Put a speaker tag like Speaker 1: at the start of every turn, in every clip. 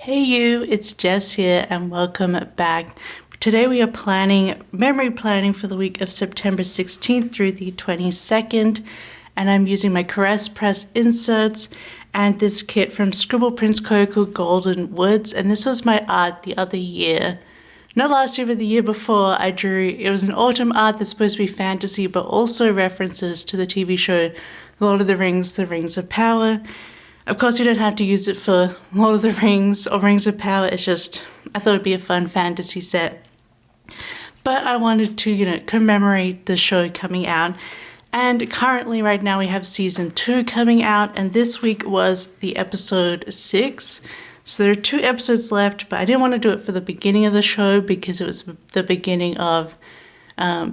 Speaker 1: Hey you, it's Jess here and welcome back. Today we are memory planning for the week of September 16th through the 22nd, and I'm using my Caress Press inserts and this kit from Scribble Prints Co called Golden Woods, and this was my art the other year. Not last year, but the year before I drew. It was an autumn art that's supposed to be fantasy, but also references to the TV show Lord of the Rings, The Rings of Power. Of course, you don't have to use it for Lord of the Rings or Rings of Power. It's just, I thought it'd be a fun fantasy set. But I wanted to, commemorate the show coming out. And currently, right now, we have season 2 coming out. And this week was the episode 6. So there are 2 episodes left, but I didn't want to do it for the beginning of the show because it was the beginning of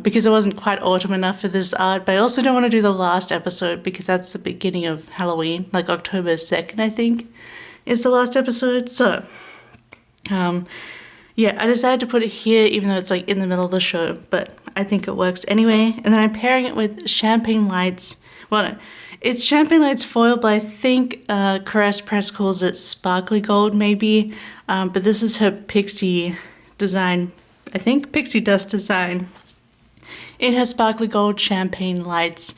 Speaker 1: because it wasn't quite autumn enough for this art, but I also don't want to do the last episode because that's the beginning of Halloween, like October 2nd, I think, is the last episode. So, yeah, I decided to put it here even though it's like in the middle of the show, but I think it works anyway. And then I'm pairing it with Champagne Lights. Well, no, it's Champagne Lights foil, but I think Caress Press calls it Sparkly Gold maybe, but this is her pixie design, I think, pixie dust design. In her Sparkly Gold Champagne Lights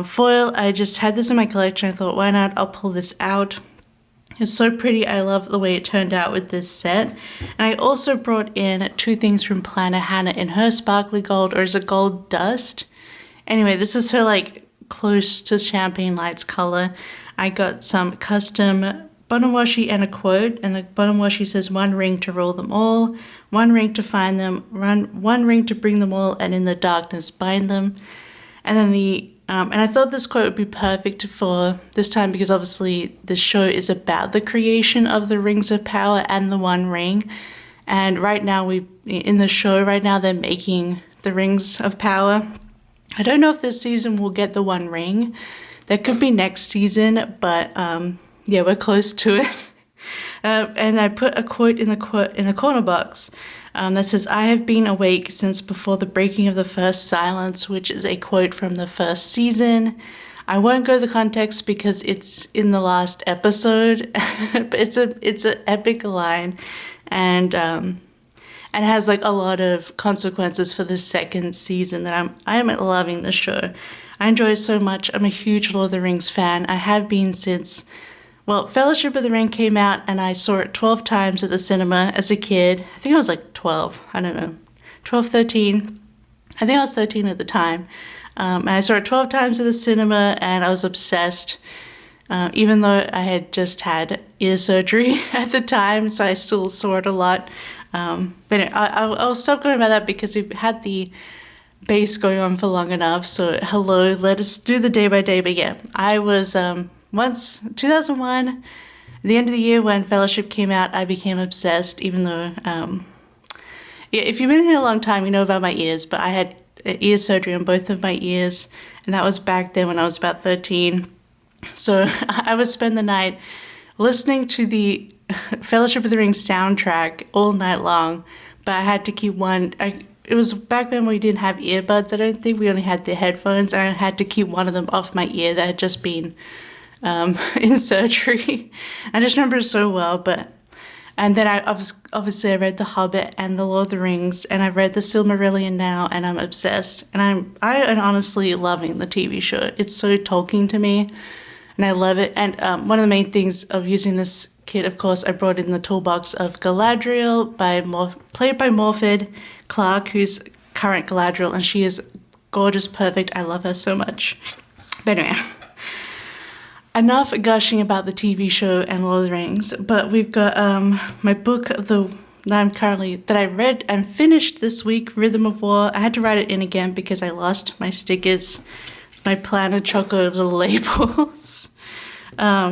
Speaker 1: foil. I just had this in my collection. I thought, why not? I'll pull this out. It's so pretty. I love the way it turned out with this set. And I also brought in 2 things from Planner Hannah in her Sparkly Gold, or is it Gold Dust? Anyway, this is her like close to Champagne Lights color. I got some custom bottom washi and a quote, and the bottom washi says 1 ring to rule them all, 1 ring to find them, 1 ring to bring them all, and in the darkness bind them. And then and I thought this quote would be perfect for this time because obviously the show is about the creation of the Rings of Power and the 1 ring. And right now in the show right now they're making the Rings of Power. I don't know if this season will get the 1 ring. That could be next season, but yeah, we're close to it. And I put a quote in the corner box that says, "I have been awake since before the breaking of the first silence," which is a quote from the first season. I won't go to the context because it's in the last episode, but it's an epic line, and has like a lot of consequences for the second season. That I am loving the show. I enjoy it so much. I'm a huge Lord of the Rings fan. I have been since, well, Fellowship of the Ring came out and I saw it 12 times at the cinema as a kid. I think I was like 12. I don't know. 12, 13. I think I was 13 at the time. And I saw it 12 times at the cinema and I was obsessed. Even though I had just had ear surgery at the time, so I still saw it a lot. But anyway, I'll stop going about that because we've had the base going on for long enough. So hello, let us do the day by day. But yeah, I was once 2001, at the end of the year when Fellowship came out, I became obsessed. Even though yeah, if you've been here a long time, you know about my ears. But I had ear surgery on both of my ears, and that was back then when I was about 13. So I would spend the night listening to the Fellowship of the Ring soundtrack all night long. But I had to keep one. It was back when we didn't have earbuds, I don't think. We only had the headphones, and I had to keep one of them off my ear that had just been in surgery. I just remember it so well. And then obviously I read The Hobbit and The Lord of the Rings, and I've read The Silmarillion now, and I'm obsessed. And I am honestly loving the TV show. It's so Tolkien to me, and I love it. And one of the main things of using this kit, of course, I brought in the toolbox of Galadriel played by Morfydd Clark, who's current Galadriel, and she is gorgeous, perfect. I love her so much. But anyway, enough gushing about the TV show and Lord of the Rings. But we've got my book that I read and finished this week, Rhythm of War. I had to write it in again because I lost my stickers, my Planet Choco little labels.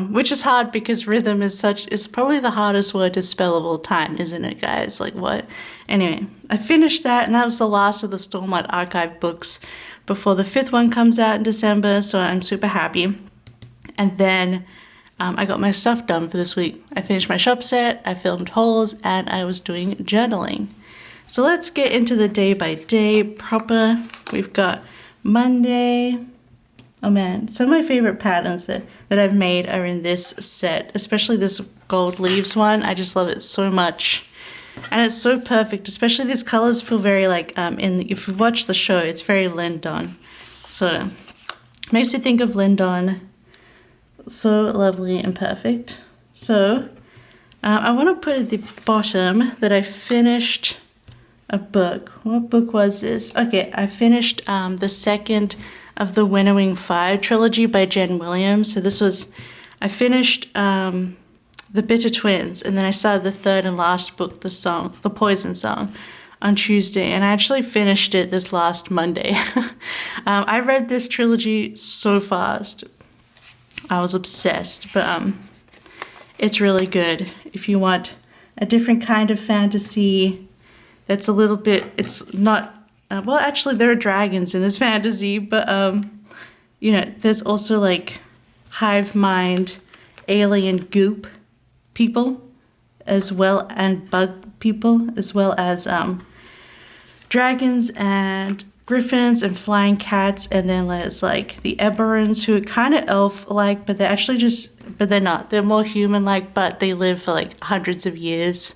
Speaker 1: Which is hard because rhythm is probably the hardest word to spell of all time, isn't it, guys? Like, what? Anyway, I finished that, and that was the last of the Stormlight Archive books before the 5th one comes out in December, so I'm super happy. And then I got my stuff done for this week. I finished my shop set, I filmed hauls, and I was doing journaling. So let's get into the day by day proper. We've got Monday. Oh man, some of my favorite patterns that I've made are in this set, especially this gold leaves one. I just love it so much. And it's so perfect, especially these colors feel very like, if you watch the show, it's very Lindon. So, makes you think of Lindon. So lovely and perfect. So, I want to put at the bottom that I finished a book. What book was this? Okay, I finished the second of the Winnowing Fire trilogy by Jen Williams. So this was, I finished The Bitter Twins, and then I started the third and last book, The Poison Song, on Tuesday, and I actually finished it this last Monday. I read this trilogy so fast. I was obsessed, but it's really good. If you want a different kind of fantasy that's a little bit, it's not, well, actually there are dragons in this fantasy, but, you know, there's also like hive mind, alien goop people, as well, and bug people, as well as dragons and griffins and flying cats, and then there's like the Eberons, who are kind of elf-like, but they're actually but they're not. They're more human-like, but they live for like hundreds of years,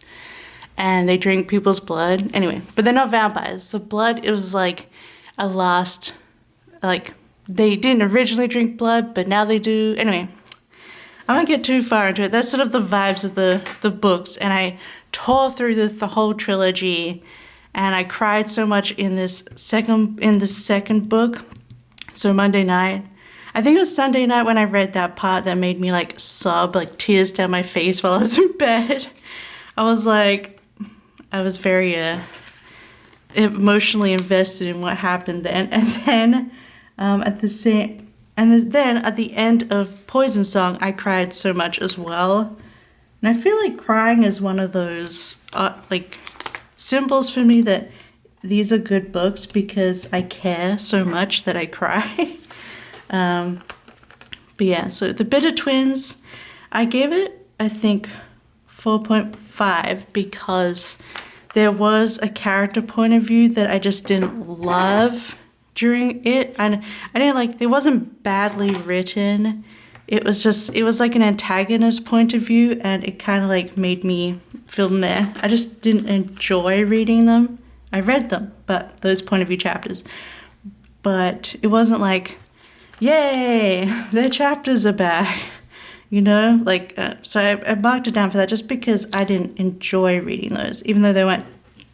Speaker 1: and they drink people's blood. Anyway, but they're not vampires. The blood, it was like a last, like, they didn't originally drink blood, but now they do. Anyway, I won't get too far into it. That's sort of the vibes of the books, and I tore through the whole trilogy, and I cried so much in this second book. So Monday night, I think it was Sunday night when I read that part that made me like sob, like tears down my face while I was in bed. I was very emotionally invested in what happened then, and then at the end of Poison Song, I cried so much as well. And I feel like crying is one of those like symbols for me that these are good books, because I care so much that I cry. But yeah, so The Bitter Twins, I gave it, I think, 4.5 because there was a character point of view that I just didn't love during it. And I didn't like, it wasn't badly written. It was like an antagonist point of view, and it kind of like made me feel meh. I just didn't enjoy reading them. I read them, but those point of view chapters. But it wasn't like, yay, their chapters are back, you know? Like, so I marked it down for that just because I didn't enjoy reading those, even though they weren't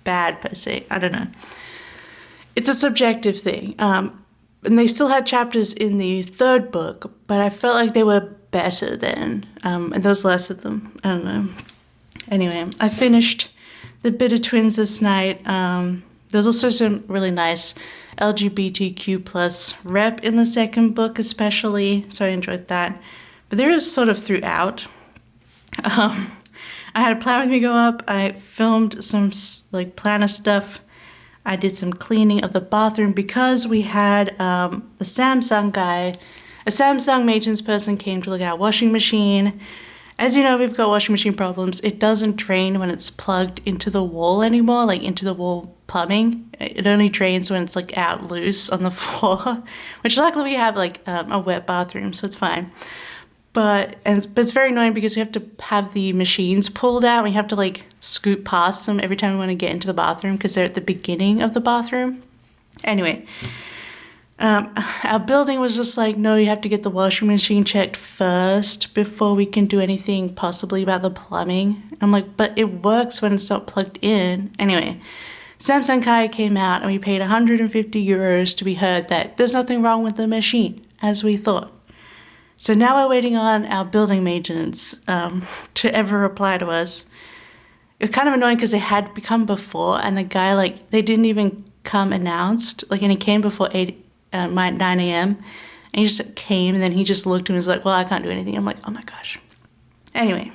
Speaker 1: bad per se. I don't know. It's a subjective thing. And they still had chapters in the third book, but I felt like they were better then. And there was less of them. I don't know. Anyway, I finished The Bitter Twins this night. There's also some really nice LGBTQ plus rep in the second book especially, so I enjoyed that. But there is sort of throughout. I had a plan with me go up. I filmed some like planner stuff. I did some cleaning of the bathroom because we had a Samsung maintenance person came to look at our washing machine. As you know, we've got washing machine problems. It doesn't drain when it's plugged into the wall anymore, like into the wall plumbing. It only drains when it's like out loose on the floor, which luckily we have like a wet bathroom, so it's fine. But it's very annoying because we have to have the machines pulled out. We have to like scoot past them every time we want to get into the bathroom because they're at the beginning of the bathroom. Anyway, our building was just like, no, you have to get the washing machine checked first before we can do anything possibly about the plumbing. I'm like, but it works when it's not plugged in. Anyway, Samsung Kai came out and we paid 150 euros to be heard that there's nothing wrong with the machine, as we thought. So now we're waiting on our building maintenance to ever reply to us. It was kind of annoying because they had come before, and the guy, like, they didn't even come announced. Like, and he came before 9 a.m. And he just came, and then he just looked and was like, well, I can't do anything. I'm like, oh my gosh. Anyway,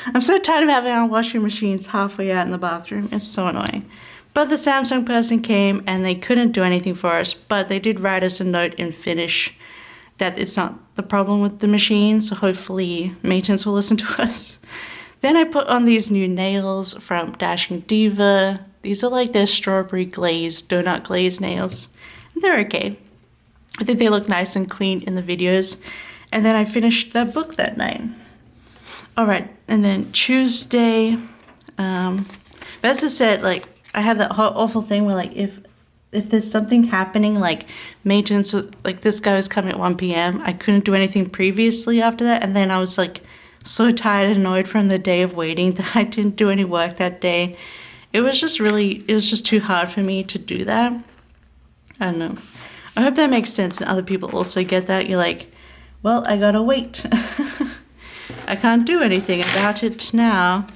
Speaker 1: I'm so tired of having our washing machines halfway out in the bathroom. It's so annoying. But the Samsung person came, and they couldn't do anything for us, but they did write us a note in Finnish that it's not the problem with the machine, so hopefully maintenance will listen to us. Then I put on these new nails from Dashing Diva. These are like their strawberry glazed, donut glazed nails. They're okay. I think they look nice and clean in the videos. And then I finished that book that night. All right, and then Tuesday, but as I said, like I had that awful thing where like if there's something happening, like maintenance, like this guy was coming at 1 p.m. I couldn't do anything previously after that, and then I was like so tired and annoyed from the day of waiting that I didn't do any work that day. It was just too hard for me to do that. I don't know. I hope that makes sense and other people also get that. You're like, well, I gotta wait. I can't do anything about it now.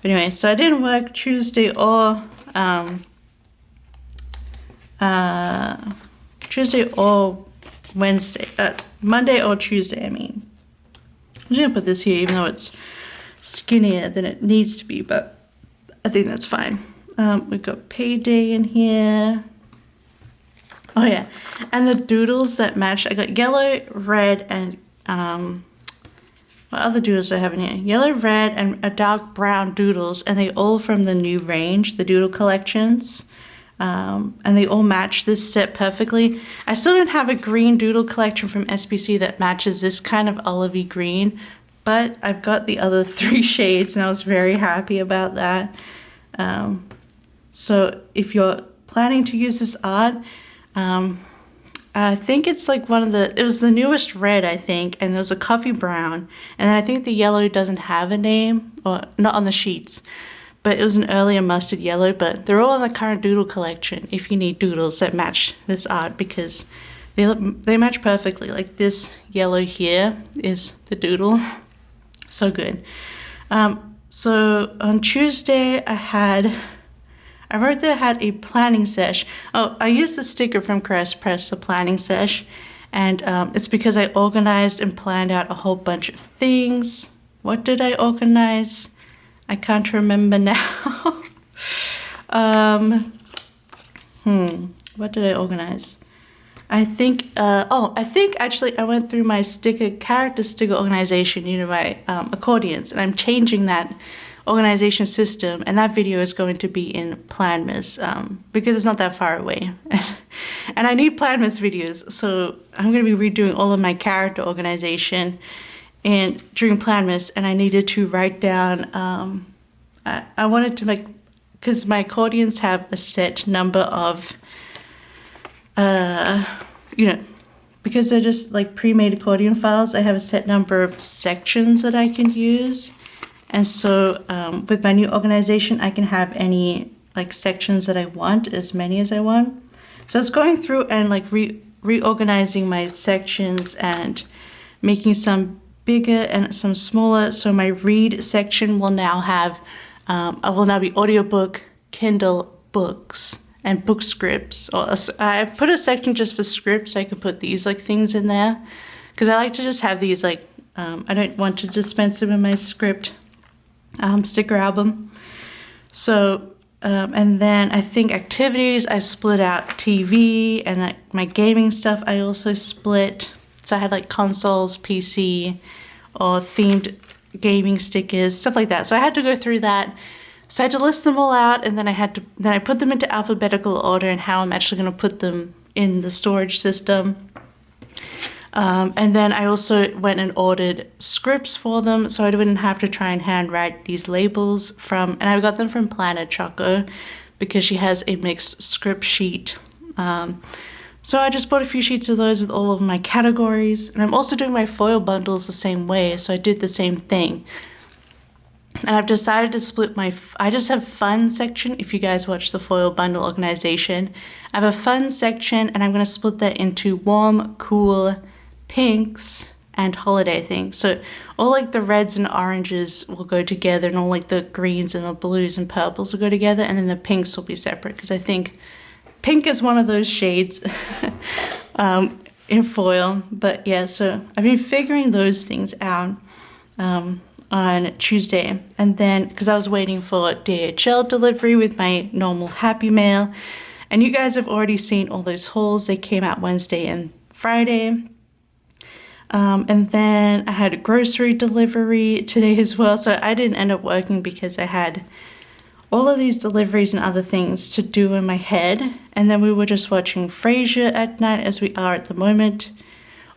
Speaker 1: But anyway, so I didn't work Tuesday or Wednesday, Monday or Tuesday, I mean. I'm just gonna put this here even though it's skinnier than it needs to be, but I think that's fine. We've got payday in here. Oh yeah, and the doodles that match, I got yellow, red, and what other doodles do I have in here? Yellow, red, and a dark brown doodles, and they all from the new range, the doodle collections. And they all match this set perfectly. I still don't have a green doodle collection from SPC that matches this kind of olivey green, but I've got the other 3 shades, and I was very happy about that. So if you're planning to use this art, I think it's like it was the newest red, I think, and there's a coffee brown, and I think the yellow doesn't have a name, or not on the sheets, but it was an earlier mustard yellow, but they're all in the current doodle collection if you need doodles that match this art, because they match perfectly. Like this yellow here is the doodle. So good. So on Tuesday I wrote that I had a planning sesh. Oh, I used the sticker from Press, the planning sesh, and it's because I organized and planned out a whole bunch of things. What did I organize? I can't remember now. What did I organize? I think actually I went through my character sticker organization, my accordions, and I'm changing that organization system, and that video is going to be in Planmas because it's not that far away. And I need Planmas videos, so I'm going to be redoing all of my character organization and during Planmas, and I needed to write down, I wanted to make, because my accordions have a set number of, because they're just like pre-made accordion files, I have a set number of sections that I can use. And so with my new organization, I can have any like sections that I want, as many as I want. So I was going through and like reorganizing my sections and making some bigger and some smaller. So my read section will now have, will now be audiobook, Kindle, books, and book scripts. I put a section just for scripts, so I could put these like things in there, because I like to just have these like, I don't want to dispense them in my script sticker album. So, and then I think activities, I split out TV, and like my gaming stuff I also split. So I had like consoles, PC, or themed gaming stickers, stuff like that. So I had to go through that. So I had to list them all out, and then I put them into alphabetical order and how I'm actually going to put them in the storage system. And then I also went and ordered scripts for them, so I wouldn't have to try and handwrite these labels and I got them from Planner Choco because she has a mixed script sheet. So I just bought a few sheets of those with all of my categories, and I'm also doing my foil bundles the same way, so I did the same thing. And I've decided to split I just have fun section. If you guys watch the foil bundle organization, I have a fun section, and I'm going to split that into warm, cool, pinks, and holiday things. So all like the reds and oranges will go together, and all like the greens and the blues and purples will go together, and then the pinks will be separate, because I think pink is one of those shades in foil. But yeah, so I've been figuring those things out on Tuesday, and then because I was waiting for DHL delivery with my normal Happy Mail, and you guys have already seen all those hauls. They came out Wednesday and Friday. And then I had a grocery delivery today as well, so I didn't end up working because I had all of these deliveries and other things to do in my head. And then we were just watching Frasier at night, as we are at the moment.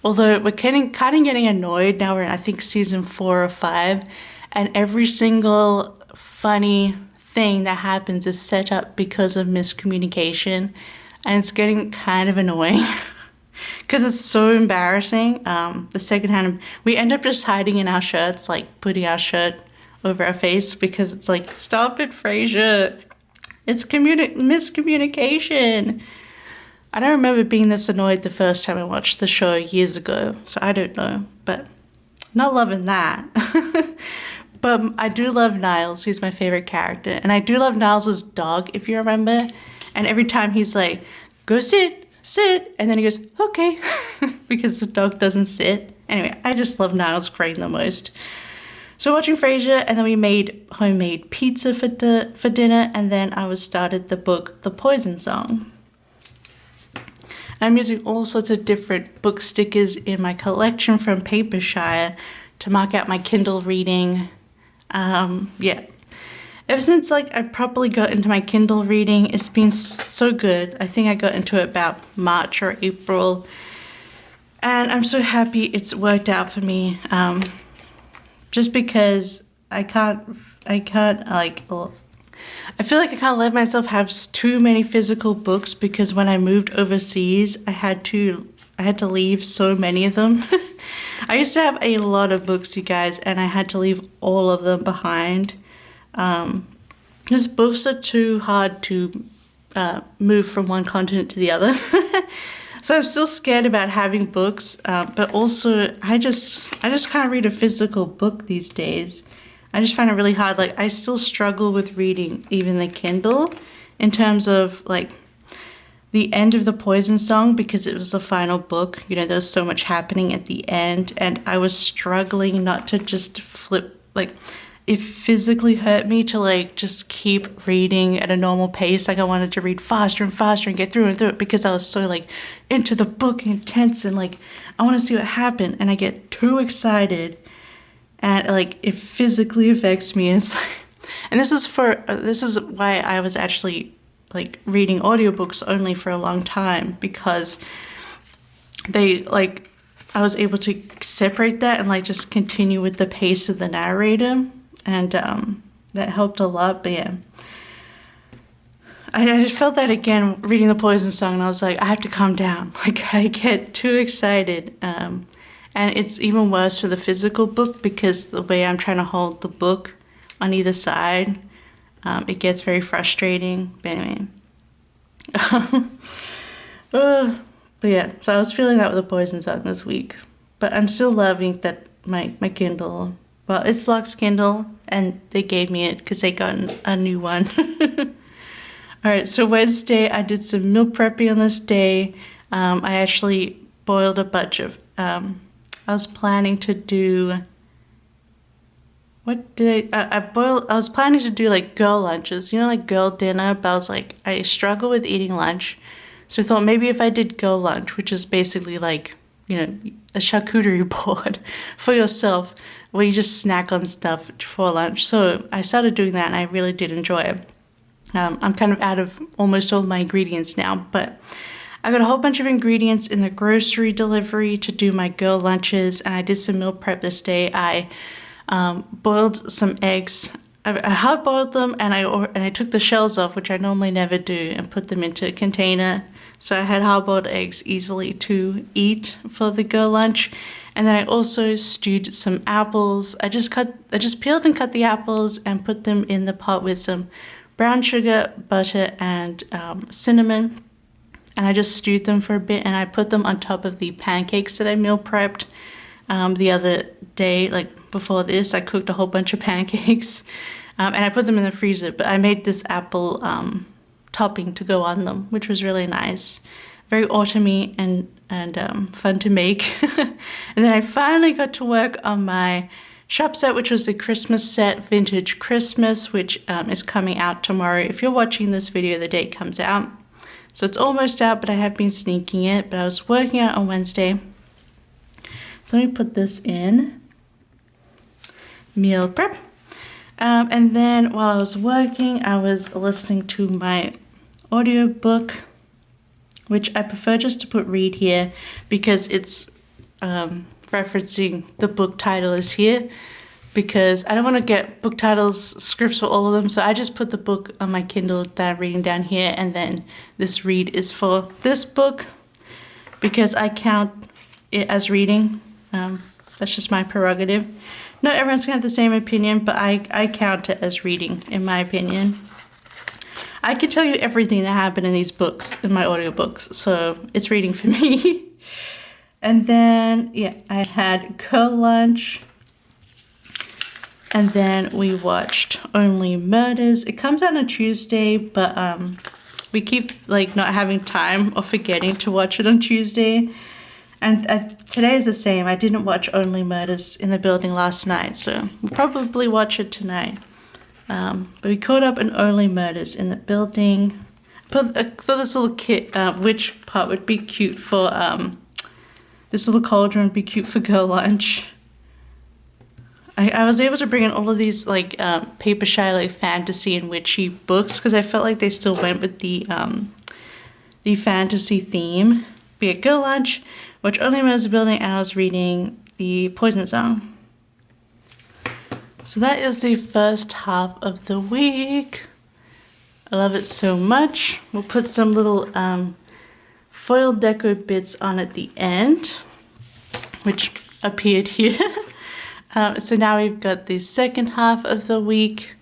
Speaker 1: Although we're kind of getting annoyed now. We're in, I think, season 4 or 5. And every single funny thing that happens is set up because of miscommunication. And it's getting kind of annoying. Because it's so embarrassing. The secondhand, we end up just hiding in our shirts, like putting our shirt over our face, because it's like, stop it, Frasier. It's miscommunication. I don't remember being this annoyed the first time I watched the show years ago, so I don't know, but not loving that. But I do love Niles. He's my favorite character. And I do love Niles' dog, if you remember. And every time he's like, go sit. And then he goes, okay, because the dog doesn't sit. Anyway, I just love Niles Crane the most. So watching Frasier, and then we made homemade pizza for dinner, and then I started the book, The Poison Song. I'm using all sorts of different book stickers in my collection from Papershire to mark out my Kindle reading. Yeah. Ever since I properly got into my Kindle reading, it's been so good. I think I got into it about March or April. And I'm so happy it's worked out for me. Just because I feel like I can't let myself have too many physical books, because when I moved overseas, I had to leave so many of them. I used to have a lot of books, you guys, and I had to leave all of them behind. Because books are too hard to move from one continent to the other. So I'm still scared about having books, but also I just can't read a physical book these days. I just find it really hard. I still struggle with reading even the Kindle in terms of the end of The Poison Song, because it was the final book. You know, there's so much happening at the end, and I was struggling not to just flip. It physically hurt me to just keep reading at a normal pace. I wanted to read faster and faster and get through it, because I was so into the book, intense, and I want to see what happened, and I get too excited, and it physically affects me. And this is why I was actually reading audiobooks only for a long time, because they I was able to separate that and just continue with the pace of the narrator. And that helped a lot. But yeah, I just felt that again reading The Poison Song, and I was like, I have to calm down. I get too excited. And it's even worse for the physical book, because the way I'm trying to hold the book on either side, it gets very frustrating. But anyway. But yeah, so I was feeling that with The Poison Song this week. But I'm still loving that my Kindle. Well, it's Locke's Kindle, and they gave me it because they got a new one. All right, so Wednesday, I did some meal prepping on this day. I actually boiled a bunch of, I was planning to do, I was planning to do girl lunches, girl dinner, but I was I struggle with eating lunch. So I thought maybe if I did girl lunch, which is basically a charcuterie board for yourself, where you just snack on stuff for lunch. So I started doing that, and I really did enjoy it. I'm kind of out of almost all my ingredients now, but I got a whole bunch of ingredients in the grocery delivery to do my girl lunches, and I did some meal prep this day. I boiled some eggs. I hard boiled them, and I took the shells off, which I normally never do, and put them into a container. So I had hard-boiled eggs easily to eat for the girl lunch. And then I also stewed some apples. I just peeled and cut the apples and put them in the pot with some brown sugar, butter, and cinnamon. And I just stewed them for a bit, and I put them on top of the pancakes that I meal prepped the other day. Before this, I cooked a whole bunch of pancakes, and I put them in the freezer. But I made this apple topping to go on them, which was really nice, very autumny and fun to make. And then I finally got to work on my shop set, which was the Christmas set, Vintage Christmas, which is coming out tomorrow. If you're watching this video, the date comes out, so it's almost out, but I have been sneaking it. But I was working out on Wednesday, so let me put this in meal prep. And then while I was working, I was listening to my audiobook, which I prefer just to put read here because it's referencing the book title is here, because I don't want to get book titles, scripts for all of them. So I just put the book on my Kindle that I'm reading down here, and then this read is for this book because I count it as reading. That's just my prerogative. Not everyone's gonna have the same opinion, but I count it as reading, in my opinion. I can tell you everything that happened in these books, in my audiobooks, so it's reading for me. And then, yeah, I had girl lunch. And then we watched Only Murders. It comes out on Tuesday, but we keep like not having time or forgetting to watch it on Tuesday. And today is the same. I didn't watch Only Murders in the Building last night, so we'll probably watch it tonight. But we caught up on Only Murders in the Building. I thought this little kit, which part would be cute for, this little cauldron would be cute for girl lunch. I was able to bring in all of these like Papershire like fantasy and witchy books because I felt like they still went with the fantasy theme. Be a girl lunch, watch Only Murders Building, and I was reading the Poison Song. So that is the first half of the week. I love it so much. We'll put some little foil deco bits on at the end, which appeared here. So now we've got the second half of the week.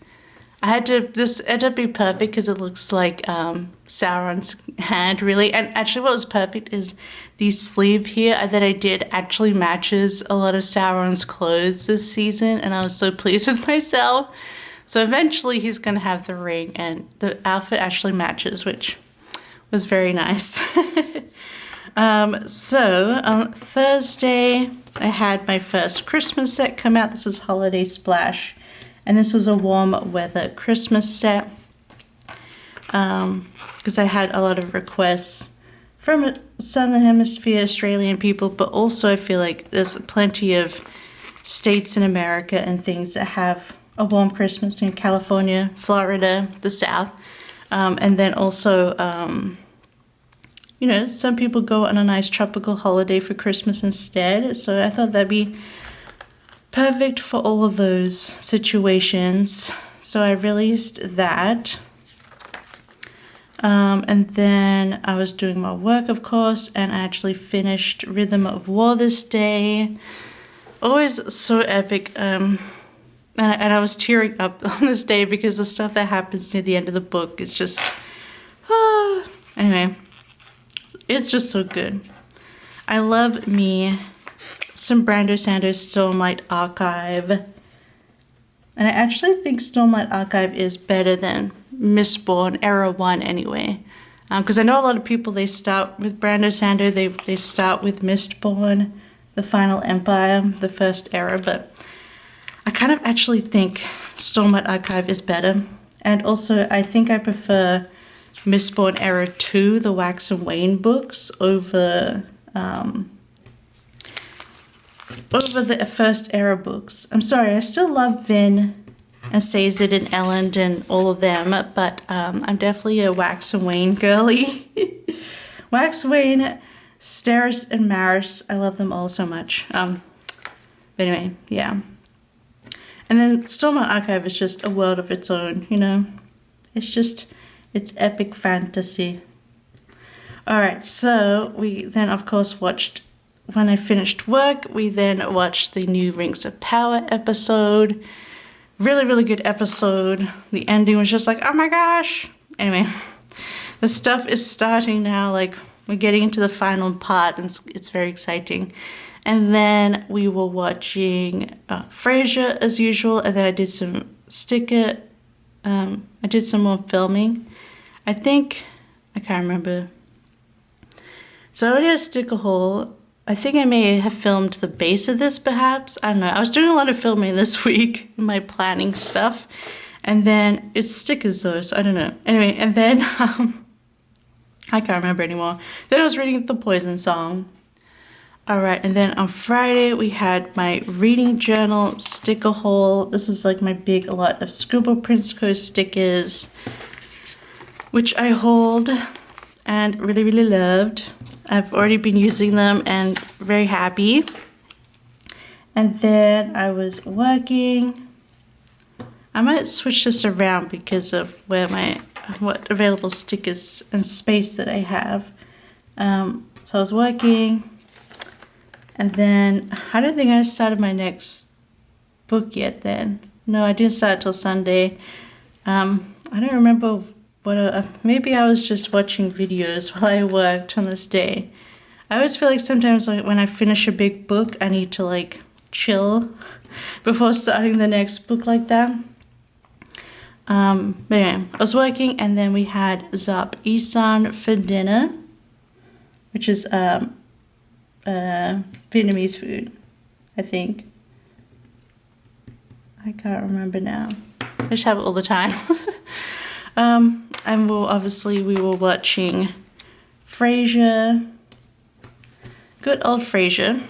Speaker 1: This ended up being perfect because it looks like Sauron's hand, really. And actually what was perfect is the sleeve here that I did actually matches a lot of Sauron's clothes this season, and I was so pleased with myself. So eventually he's going to have the ring, and the outfit actually matches, which was very nice. So on Thursday, I had my first Christmas set come out. This was Holiday Splash. And this was a warm weather Christmas set because I had a lot of requests from Southern Hemisphere Australian people, but also I feel like there's plenty of states in America and things that have a warm Christmas in California, Florida, the South. And then also, you know, some people go on a nice tropical holiday for Christmas instead. So I thought that'd be perfect for all of those situations. So I released that. And then I was doing my work, of course, and I actually finished Rhythm of War this day. Always so epic. And I was tearing up on this day because the stuff that happens near the end of the book is just... Anyway, it's just so good. I love me some Brando Sanders Stormlight Archive. And I actually think Stormlight Archive is better than Mistborn Era 1 anyway. Because I know a lot of people, they start with Brando Sanders, they start with Mistborn, The Final Empire, the first era, but I kind of actually think Stormlight Archive is better. And also, I think I prefer Mistborn Era 2, the Wax and Wayne books, over the first era books. I'm sorry, I still love Vin and Sazed and Elend and all of them, but I'm definitely a Wax and Wayne girly. Wax, Wayne, Steris, and Maris, I love them all so much. But anyway, yeah. And then Stormlight Archive is just a world of its own, you know? It's epic fantasy. Alright, so we then of course watched, when I finished work, we then watched the new Rings of Power episode. Really, really good episode. The ending was just like, oh my gosh. Anyway, the stuff is starting now, like we're getting into the final part, and it's very exciting. And then we were watching Frasier as usual, and then I did some I did some more filming. I can't remember. So I already had a sticker haul. I think I may have filmed the base of this perhaps. I don't know. I was doing a lot of filming this week, my planning stuff. And then it's stickers though, so I don't know. Anyway, and then I can't remember anymore. Then I was reading The Poison Song. All right, and then on Friday we had my reading journal sticker haul. This is like my big lot of Scribble Prints Co stickers, which I hauled and really, really loved. I've already been using them and very happy. And then I was working. I might switch this around because of what available stickers and space that I have. So I was working. And then, I don't think I started my next book yet then. No, I didn't start till Sunday. I don't remember maybe I was just watching videos while I worked on this day. I always feel like sometimes when I finish a big book, I need to like chill before starting the next book like that. But anyway, I was working and then we had Zap Isan for dinner, which is Vietnamese food, I think. I can't remember now. I just have it all the time. And we were watching Frasier. Good old Frasier.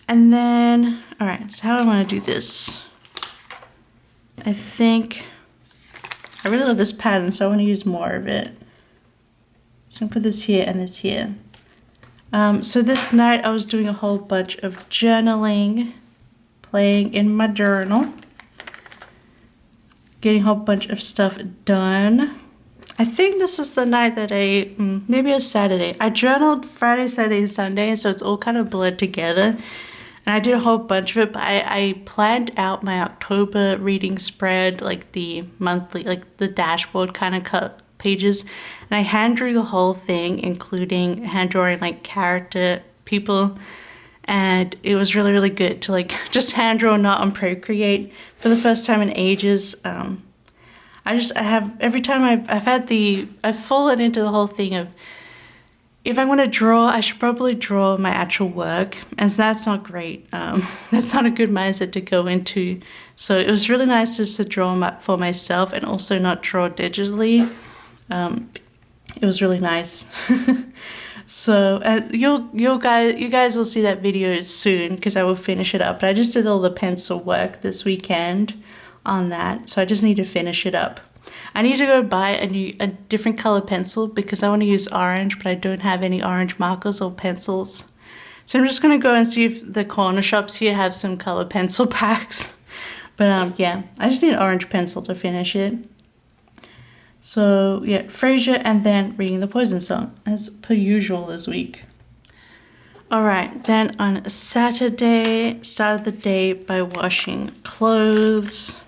Speaker 1: And then, alright, so how do I want to do this? I think, I really love this pattern, so I want to use more of it. So I'm going to put this here and this here. So this night I was doing a whole bunch of journaling, playing in my journal, getting a whole bunch of stuff done. I think this is the night that maybe it was Saturday. I journaled Friday, Saturday, and Sunday, so it's all kind of blurred together. And I did a whole bunch of it, but I planned out my October reading spread, like the monthly, like the dashboard kind of cut pages. And I hand drew the whole thing, including hand drawing like character people. And it was really, really good to like just hand draw, not on Procreate, for the first time in ages. Every time I've fallen into the whole thing of, if I'm going to draw, I should probably draw my actual work, and that's not great. That's not a good mindset to go into. So it was really nice just to draw for myself and also not draw digitally. It was really nice. So you guys will see that video soon because I will finish it up. But I just did all the pencil work this weekend on that, so I just need to finish it up. I need to go buy a different color pencil because I want to use orange, but I don't have any orange markers or pencils. So I'm just going to go and see if the corner shops here have some color pencil packs. But yeah, I just need an orange pencil to finish it. So yeah, Frasier and then reading the Poison Song as per usual this week. Alright, then on Saturday, started the day by washing clothes.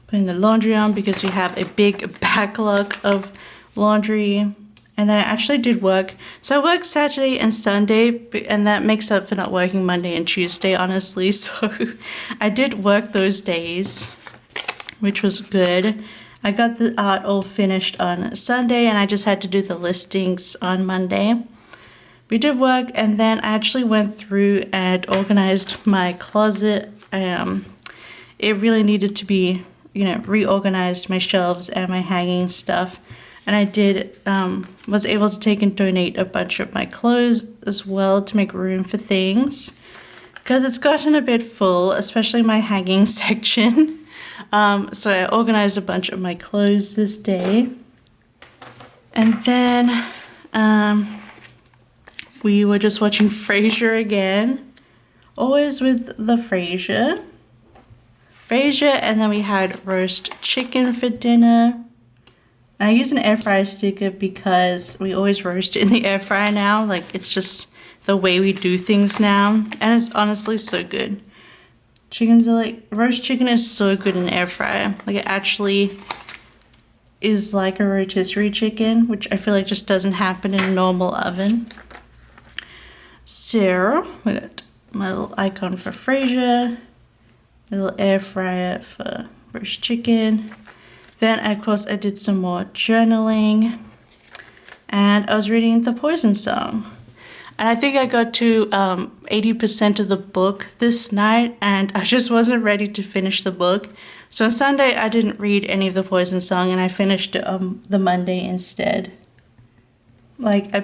Speaker 1: Putting the laundry on because we have a big backlog of laundry. And then I actually did work. So I worked Saturday and Sunday, and that makes up for not working Monday and Tuesday, honestly. So I did work those days, which was good. I got the art all finished on Sunday, and I just had to do the listings on Monday. We did work, and then I actually went through and organized my closet. It really needed to be, reorganized, my shelves and my hanging stuff. And I was able to take and donate a bunch of my clothes as well to make room for things. Because it's gotten a bit full, especially my hanging section. So I organized a bunch of my clothes this day. And then we were just watching Frasier again. Always with the Frasier, and then we had roast chicken for dinner. I use an air fryer sticker because we always roast in the air fryer now. Like, it's just the way we do things now, and it's honestly so good. Roast chicken is so good in air fryer. Like, it actually is like a rotisserie chicken, which I feel like just doesn't happen in a normal oven. So we got my little icon for Frasier. A little air fryer for roast chicken. Then, of course, I did some more journaling. And I was reading The Poison Song. And I think I got to 80% of the book this night. And I just wasn't ready to finish the book. So on Sunday, I didn't read any of The Poison Song. And I finished it on the Monday instead. Like, I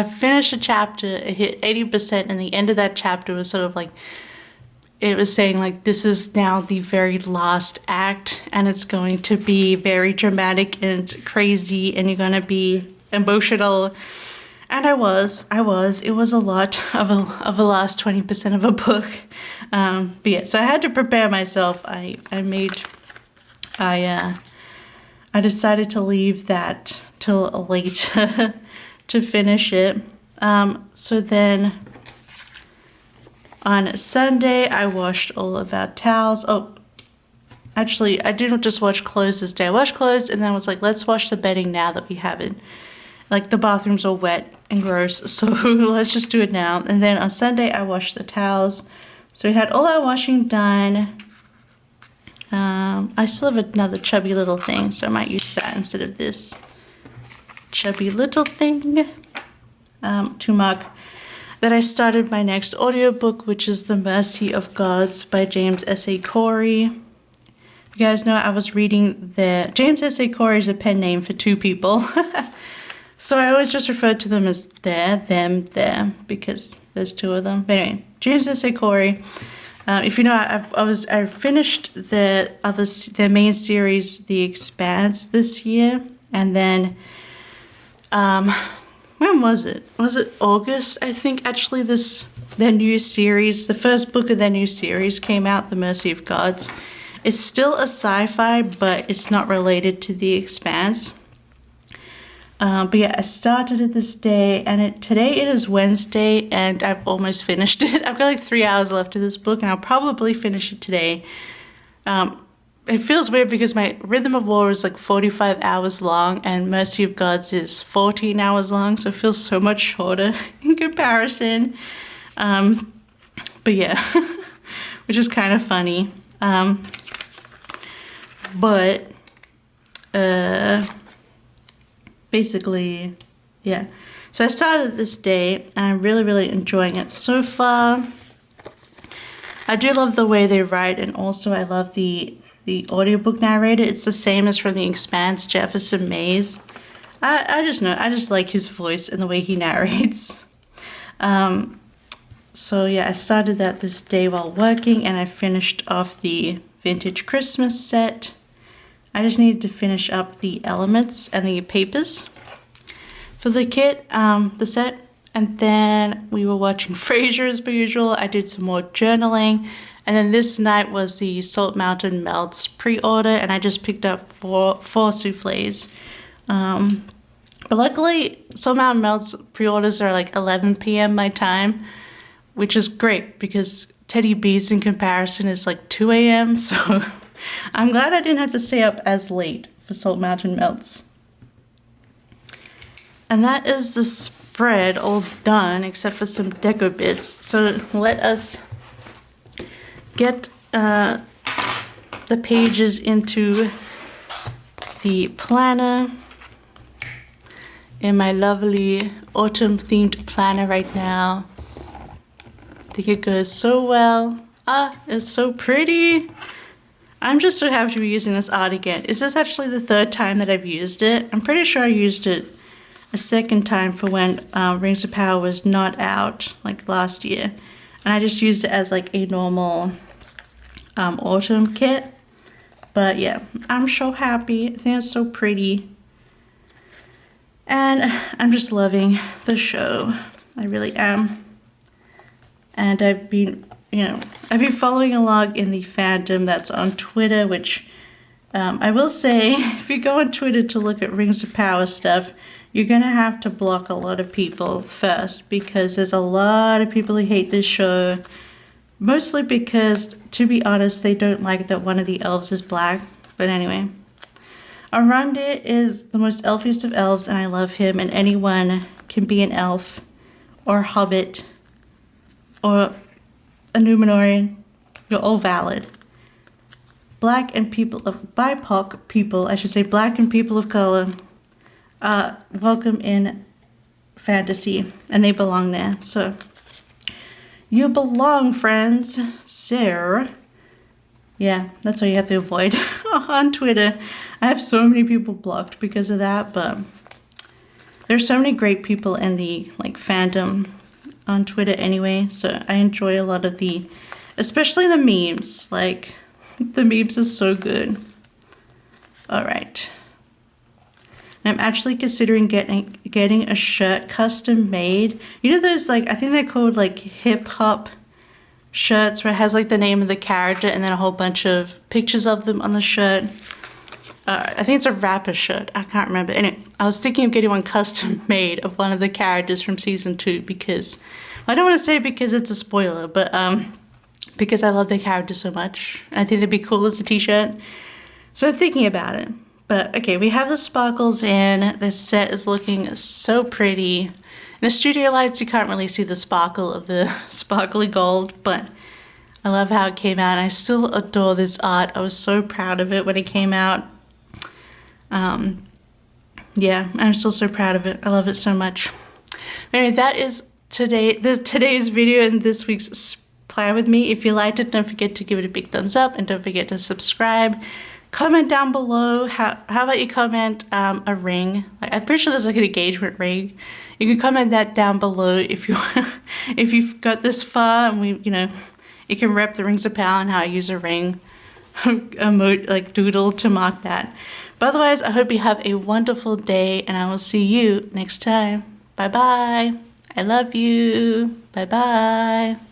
Speaker 1: finished a chapter, it hit 80%, and the end of that chapter was sort of like, it was saying, like, this is now the very last act, and it's going to be very dramatic and crazy, and you're going to be emotional. And I was. It was a lot of a last 20% of a book. But yeah, so I had to prepare myself. I decided to leave that till late to finish it. So then on Sunday, I washed all of our towels. Oh, actually, I didn't just wash clothes this day. I washed clothes and then was like, let's wash the bedding now that we have it. Like, the bathroom's all wet and gross, so let's just do it now. And then on Sunday, I washed the towels. So we had all our washing done. I still have another chubby little thing, so I might use that instead of this chubby little thing to mark that I started my next audiobook, which is The Mercy of Gods by James S.A. Corey. You guys know I was reading James S.A. Corey is a pen name for two people. So I always just refer to them as them, because there's two of them. But anyway, James S.A. Corey. If you know, I finished their main series, The Expanse, this year, and then when was it? Was it August? I think actually their new series, the first book of their new series came out, The Mercy of Gods. It's still a sci-fi, but it's not related to The Expanse. But yeah, I started it this day, and today it is Wednesday, and I've almost finished it. I've got like 3 hours left of this book, and I'll probably finish it today. It feels weird because my Rhythm of War is like 45 hours long, and Mercy of Gods is 14 hours long, so it feels so much shorter in comparison. But yeah, which is kind of funny. Basically, yeah. So I started this day, and I'm really, really enjoying it so far. I do love the way they write, and also I love the audiobook narrator. It's the same as from The Expanse, Jefferson Mays. I just like his voice and the way he narrates. So yeah, I started that this day while working, and I finished off the vintage Christmas set. I just needed to finish up the elements and the papers for the kit, the set. And then we were watching Frasier as per usual. I did some more journaling. And then this night was the Salt Mountain Melts pre-order, and I just picked up four soufflés. But luckily, Salt Mountain Melts pre-orders are like 11 p.m. my time, which is great because Teddy B's in comparison is like 2 a.m. So I'm glad I didn't have to stay up as late for Salt Mountain Melts. And that is the spread all done except for some deco bits. So let us get the pages into the planner. In my lovely autumn themed planner right now. I think it goes so well. It's so pretty. I'm just so happy to be using this art again. Is this actually the third time that I've used it? I'm pretty sure I used it a second time for when Rings of Power was not out, like last year. And I just used it as like a normal autumn kit. But yeah, I'm so happy. I think it's so pretty. And I'm just loving the show. I really am. And I've been following along in the fandom that's on Twitter, which I will say, if you go on Twitter to look at Rings of Power stuff, you're going to have to block a lot of people first, because there's a lot of people who hate this show, mostly because, to be honest, they don't like that one of the elves is black. But anyway, Arondir is the most elfiest of elves, and I love him, and anyone can be an elf, or hobbit, or a Numenorean. You're all valid. Black and BIPOC people, I should say black and people of color, welcome in fantasy, and they belong there. So, you belong, friends. Sir. Yeah, that's what you have to avoid on Twitter. I have so many people blocked because of that, but there's so many great people in the like fandom on Twitter anyway, so I enjoy a lot of the, especially the memes. Like, the memes are so good. All right. And I'm actually considering getting a shirt custom made. You know those, like, I think they're called like hip hop shirts where it has like the name of the character and then a whole bunch of pictures of them on the shirt. I think it's a rapper shirt. I can't remember. Anyway, I was thinking of getting one custom made of one of the characters from season 2 because, I don't want to say because it's a spoiler, but because I love the character so much. I think they'd be cool as a t-shirt. So I'm thinking about it. But okay, we have the sparkles in. This set is looking so pretty. In the studio lights, you can't really see the sparkle of the sparkly gold, but I love how it came out. I still adore this art. I was so proud of it when it came out. Yeah, I'm still so proud of it. I love it so much. Anyway, that is today's video and this week's Play With Me. If you liked it, don't forget to give it a big thumbs up and don't forget to subscribe. Comment down below. How about you comment a ring? Like, I'm pretty sure there's like an engagement ring. You can comment that down below if you if you've got this far, and you can rep the rings of power and how I use a ring emote like doodle to mark that. But otherwise, I hope you have a wonderful day, and I will see you next time. Bye bye. I love you. Bye bye.